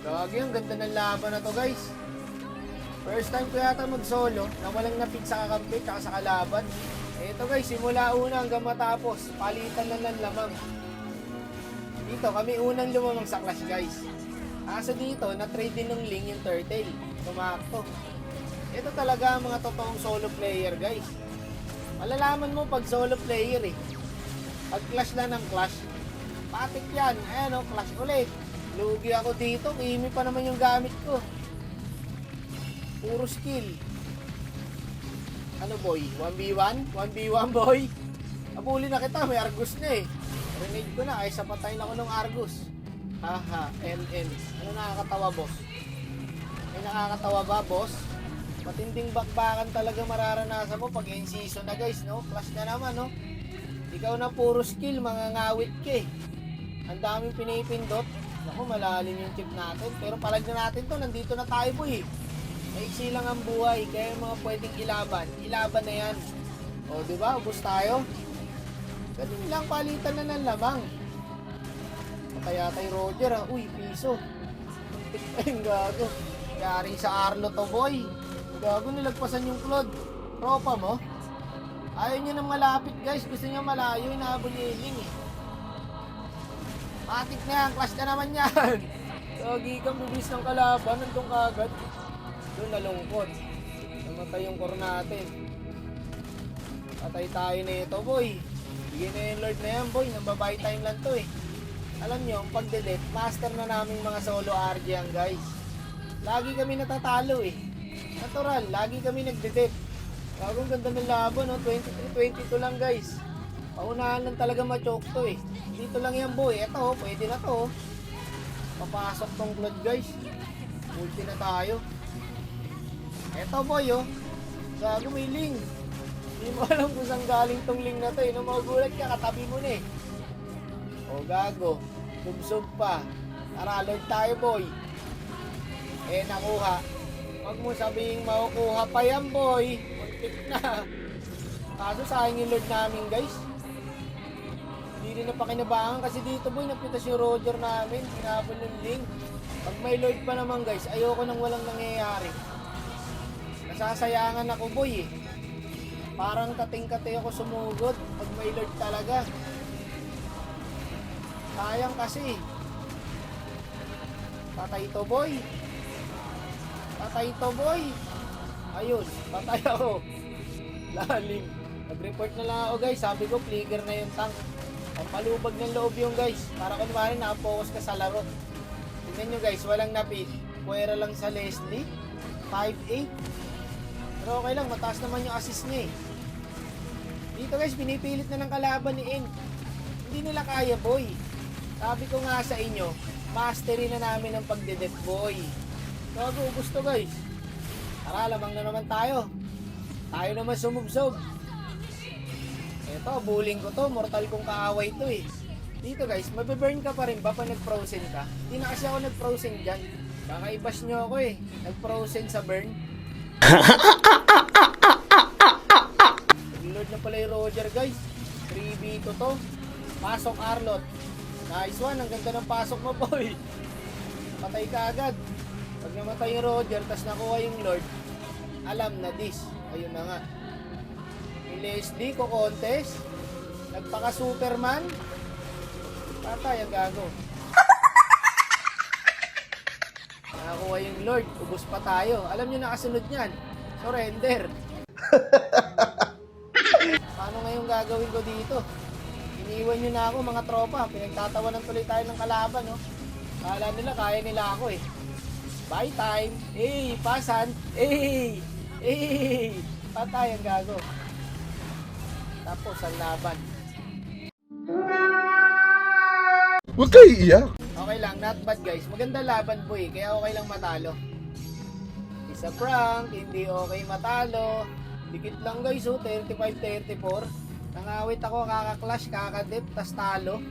Gagi, ang ganda ng laban na to guys. First time ko yata mag-solo na walang napit sa kakampi tsaka sa kalaban. Ito guys, simula una hanggang matapos, palitan na ng lamang. Dito kami unang lumamang sa clash guys. Kaso dito, na-trade din ng Ling yung turtle. Tumakto. Ito talaga ang mga totoong solo player guys. Malalaman mo pag solo player eh. Pag clash lang ng clash, patik yan. Ayan o, clash ulit. Lugi ako dito, kimi pa naman yung gamit ko. Puro skill. Ano boy? 1v1? 1v1 boy? Abuli na kita, may Argus na eh. Renade ko na, ay sa patay na ko ng Argus. Haha, NN. Ano nakakatawa boss? May nakakatawa ba boss? Matinding bakbakan talaga mararanasan mo pag end season na guys, no? Clash na naman, no? Ikaw na puro skill, mga ngawit ka eh. Ang daming pinipindot. Naku, malalim yung chip natin. Pero palag na natin to, nandito na tayo boy. Maiksi lang ang buhay, kaya yung mga pwedeng ilaban na yan. O, diba? Ubus tayo. Ganun lang, palitan na ng lamang. Kaya tayo Roger, ha? Uy, piso. Muntik pa yung gago. Yari sa Arlo to, boy. Gago, nilagpasan yung Claude. Tropa mo? Ayaw niya nang malapit, guys. Gusto niya malayo, inaabol niya yung Ling, eh. Matik na yan, clash na naman yan. Gagi kang bibis ng kalaban, nandun kagad. Doon nalungkot. Namatay yung core natin. Patay tayo na ito, boy. Bigyan na yung Lord na yan, boy. Nambabay time lang to eh. Alam nyo, pag delete, master na namin mga solo RG yan, guys. Lagi kami natatalo eh. Natural, lagi kami nagdelete. Bagong ganda ng laban, no? 23-22 lang, guys. Paunahan lang talaga ma-choke to eh. Dito lang yan, boy. Eto, pwede na to. Papasok tong Claude, guys. Ulti na tayo. Eto, boy, oh. Gago, may Ling. Hindi mo alam kung saan galing tong Ling na to eh. Nung magugulat ka, katabi mo na eh. O, gago. Subsub pa. Tara, Lord tayo, boy. Eh, nakuha. Huwag mo sabihing makukuha pa yan, boy. Muntik na. Kaso sayang yung Lord namin, guys. Hindi rin napakinabangan kasi dito, boy, napitas yung Roger namin. Hinabol ng Ling. Pag may Lord pa naman, guys, ayoko nang walang nangyayari. Nasasayangan ako, boy, eh. Parang kating-kati ako sumugod pag may Lord talaga. Sayang kasi. Patay to, boy. Patay to, boy. Ayun, patay ako. Lalim. Nag-report na lang ako, guys. Sabi ko, flicker na yung tank. Pampalubag ng loob yung guys. Para kunwari nakapokus ka sa laro. Tingnan nyo guys, walang napit. Puwera lang sa Leslie. 5'8". Pero okay lang, mataas naman yung assist niya eh. Dito guys, pinipilit na ng kalaban ni En. Hindi nila kaya, boy. Sabi ko nga sa inyo, mastery na namin ang pagdedet, boy. Bago, gusto guys. Tara, lamang na naman tayo. Tayo naman sumubsob. Ito, bullying ko to. Mortal kong kaaway to eh. Dito guys, mabiburn ka pa rin ba pag nag-frozen ka? Hindi na kasi ako nag-frozen dyan. Baka i-bash nyo ako eh. Nag-frozen sa burn. Nag-load na pala yung Roger guys. 3v2 to. Pasok Arlot. Nice one. Ang ganda ng pasok mo boy. Patay ka agad. Pag namatay yung Roger, tas nakuha yung Lord, alam na this. Ayun na nga. Leslie ko contest. Nagpaka Superman. Patay ang gago. Nakakuha yung Lord. Ubus pa tayo. Alam nyo nakasunod niyan. Surrender. Paano ngayon gagawin ko dito? Iniwan nyo na ako mga tropa. Pinagtatawanan tuloy tayo ng kalaban, no? Kala nila kaya nila ako eh. Bye time. Hey, pasan. Hey. Hey. Patay ang gago. Tapos ang laban. Huwag kayo iiyak. Okay lang, not bad guys. Maganda laban boy, kaya okay lang matalo. Isa prank, hindi okay matalo. Dikit lang guys, oh, 35-34. Nangawit ako, kaka-clash, kaka-dip, tas talo.